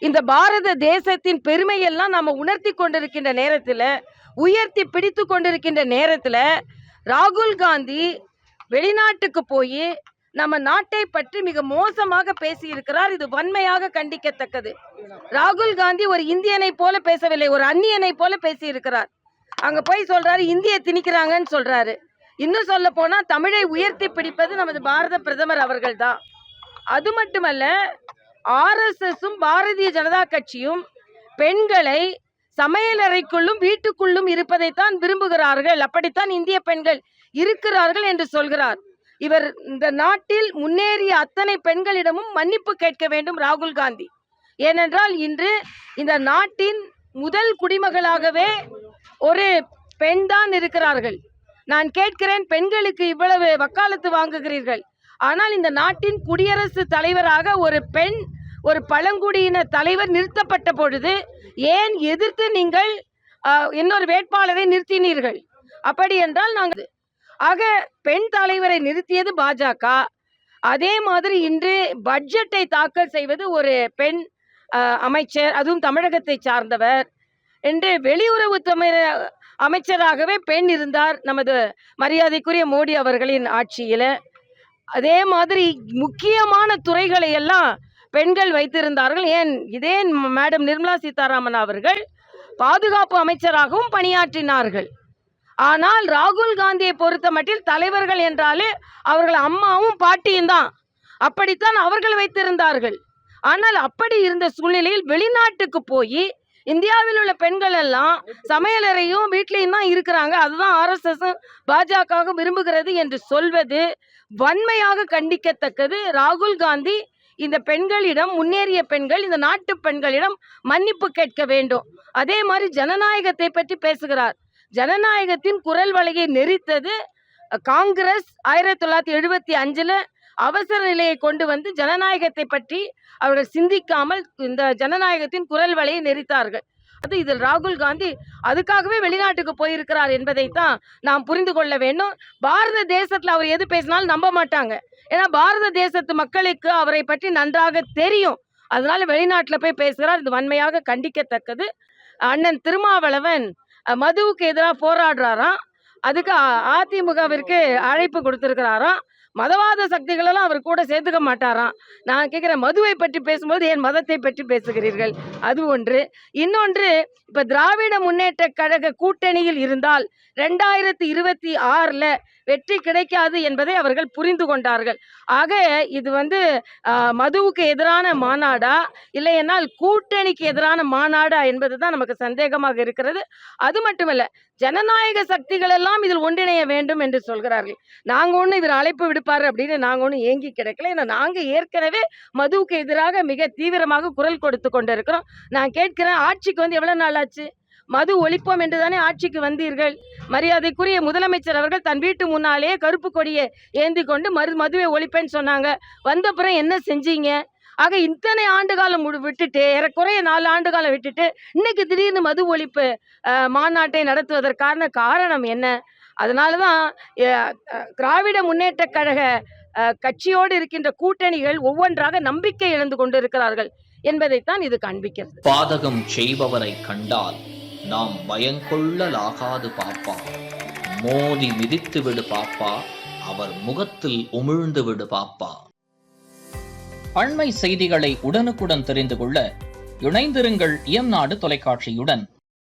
இந்த பாரத தேசத்தின் பெருமையெல்லாம் நாம உணர்த்தி கொண்டிருக்கின்ற நேரத்தில், உயர்த்தி பிடித்து கொண்டிருக்கின்ற நேரத்தில், ராகுல் காந்தி வெளிநாட்டுக்கு போய் நம்ம நாட்டை பற்றி மிக மோசமாக பேசி இருக்கிறார். இது வன்மையாக கண்டிக்கத்தக்கது. ராகுல் காந்தி ஒரு இந்தியனை போல பேசவில்லை, ஒரு அந்நியனை போல பேசி இருக்கிறார். அங்க போய் சொல்றாரு இந்திய திணிக்கிறாங்கன்னு சொல்றாரு. இன்னும் சொல்ல போனா தமிழை உயர்த்தி பிடிப்பது நமது பாரத பிரதமர் அவர்கள் தான். அது மட்டுமல்ல, RSSம் பாரதிய ஜனதா கட்சியும் பெண்களை சமையலறைக்குள்ளும் வீட்டுக்குள்ளும் இருப்பதைத்தான் விரும்புகிறார்கள், அப்படித்தான் இந்திய பெண்கள் இருக்கிறார்கள் என்று சொல்கிறார். இவர் இந்த நாட்டில் முன்னேறிய அத்தனை பெண்களிடமும் மன்னிப்பு கேட்க வேண்டும் ராகுல் காந்தி. ஏனென்றால் இன்று இந்த நாட்டின் முதல் குடிமகளாகவே ஒரு பெண் தான் இருக்கிறார்கள். நான் கேட்கிறேன், பெண்களுக்கு இவ்வளவு வக்காலத்து வாங்குகிறீர்கள், ஆனால் இந்த நாட்டின் குடியரசு தலைவராக ஒரு பெண், ஒரு பழங்குடியின தலைவர் நிறுத்தப்பட்ட பொழுது ஏன் எதிர்த்து நீங்கள் இன்னொரு வேட்பாளரை நிறுத்தினீர்கள்? அப்படி என்றால் நாங்கள் ஆக பெண் தலைவரை நிறுத்தியது பாஜக. அதே மாதிரி இன்று பட்ஜெட்டை தாக்கல் செய்வது ஒரு பெண் அமைச்சர், அதுவும் தமிழகத்தை சார்ந்தவர். என்று வெளியுறவு அமைச்சராகவே பெண் இருந்தார் நமது மரியாதைக்குரிய மோடி அவர்களின் ஆட்சியில். அதே மாதிரி முக்கியமான துறைகளை எல்லாம் பெண்கள் வைத்திருந்தார்கள். ஏன் இதே மேடம் நிர்மலா சீதாராமன் அவர்கள் பாதுகாப்பு அமைச்சராகவும் பணியாற்றினார்கள். ஆனால் ராகுல் காந்தியை பொறுத்த மட்டில் தலைவர்கள் என்றாலே அவர்கள் அம்மாவும் பாட்டியும் தான், அப்படித்தான் அவர்கள் வைத்திருந்தார்கள். ஆனால் அப்படி இருந்த சூழ்நிலையில் வெளிநாட்டுக்கு போய் இந்தியாவில் உள்ள பெண்கள் எல்லாம் சமையலறையும் வீட்லையும் தான் இருக்கிறாங்க, அதுதான் RSS பாஜக விரும்புகிறது என்று சொல்வது வன்மையாக கண்டிக்கத்தக்கது. ராகுல் காந்தி இந்த பெண்களிடம், முன்னேறிய பெண்கள், இந்த நாட்டு பெண்களிடம் மன்னிப்பு கேட்க வேண்டும். அதே மாதிரி ஜனநாயகத்தை பற்றி பேசுகிறார். ஜனநாயகத்தின் குரல் வலையை நெரித்தது காங்கிரஸ். 1975 அவசர நிலையை கொண்டு வந்து ஜனநாயகத்தை பற்றி அவர்கள் சிந்திக்காமல் இந்த ஜனநாயகத்தின் குரல் வலையை நெரித்தார்கள். அது இதில் ராகுல் காந்தி அதுக்காகவே வெளிநாட்டுக்கு போயிருக்கிறார் என்பதைத்தான் நாம் புரிந்து கொள்ள வேண்டும். பாரத தேசத்தில் அவர் எது பேசினாலும் நம்ப மாட்டாங்க. ஏன்னா பாரத தேசத்து மக்களுக்கு அவரை பற்றி நன்றாக தெரியும். அதனால வெளிநாட்டில் போய் பேசுகிறார். இது வன்மையாக கண்டிக்கத்தக்கது. அண்ணன் திருமாவளவன் மதுவுக்கு எதிராக போராடுறாராம். அதுக்கு அதிமுகவிற்கு அழைப்பு கொடுத்திருக்கிறாராம். மதவாத சக்திகளெல்லாம் அவர் கூட சேர்த்துக்க மாட்டாராம். நான் கேட்குறேன், மதுவை பற்றி பேசும்போது ஏன் மதத்தை பற்றி பேசுகிறீர்கள்? அது ஒன்று. இன்னொன்று, இப்போ திராவிட முன்னேற்ற கழக கூட்டணியில் இருந்தால் 2026 வெற்றி கிடைக்காது என்பதை அவர்கள் புரிந்து கொண்டார்கள். ஆக இது மதுவுக்கு எதிரான மாநாடா இல்லை என்னால் கூட்டணிக்கு எதிரான மாநாடா என்பது தான் நமக்கு சந்தேகமாக இருக்கிறது. அது மட்டுமல்ல, ஜனநாயக சக்திகள் எல்லாம் இதில் ஒன்றிணைய வேண்டும் என்று சொல்கிறார்கள். நாங்கள் ஒன்று இவர் அழைப்பு விடுப்பார் அப்படின்னு நாங்கள் ஒன்றும் ஏங்கி கிடைக்கல. ஏன்னா நாங்கள் ஏற்கனவே மதுவுக்கு எதிராக மிக தீவிரமாக குரல் கொடுத்து கொண்டு இருக்கிறோம். நான் கேட்கிறேன், ஆட்சிக்கு எவ்வளோ நாள் ஆச்சு? மது ஒழிப்போம் என்று தானே ஆட்சிக்கு வந்தீர்கள். மரியாதைக்குரிய முதலமைச்சர் அவர்கள் தன் வீட்டு முன்னாலேயே கருப்பு கொடியை ஏந்தி கொண்டு மதுவை ஒழிப்பேன்னு சொன்னாங்க. வந்தப்புறம் என்ன செஞ்சீங்க? ஆக இத்தனை ஆண்டு காலம் விட்டுட்டு, ஏறக்குறைய 4 ஆண்டு காலம் விட்டுட்டு இன்னைக்கு திடீர்னு மது ஒழிப்பு மாநாட்டை நடத்துவதற்கான காரணம் என்ன? அதனால தான் திராவிட முன்னேற்ற கழக கட்சியோடு இருக்கின்ற கூட்டணிகள் ஒவ்வொன்றாக நம்பிக்கை இழந்து கொண்டிருக்கிறார்கள் என்பதைத்தான் இது காண்பிக்கிறது. பாதகம் செய்பவரை கண்டால் நாம் பயங்கொள்ளலாகாது பாப்பா, மோதி மிதித்து விடு பாப்பா, அவர் முகத்தில் உமிழ்ந்து விடு பாப்பா. அண்மை செய்திகளை உடனுக்குடன் தெரிந்து கொள்ள இணைந்திருங்கள் இயம்நாடு தொலைக்காட்சியுடன்.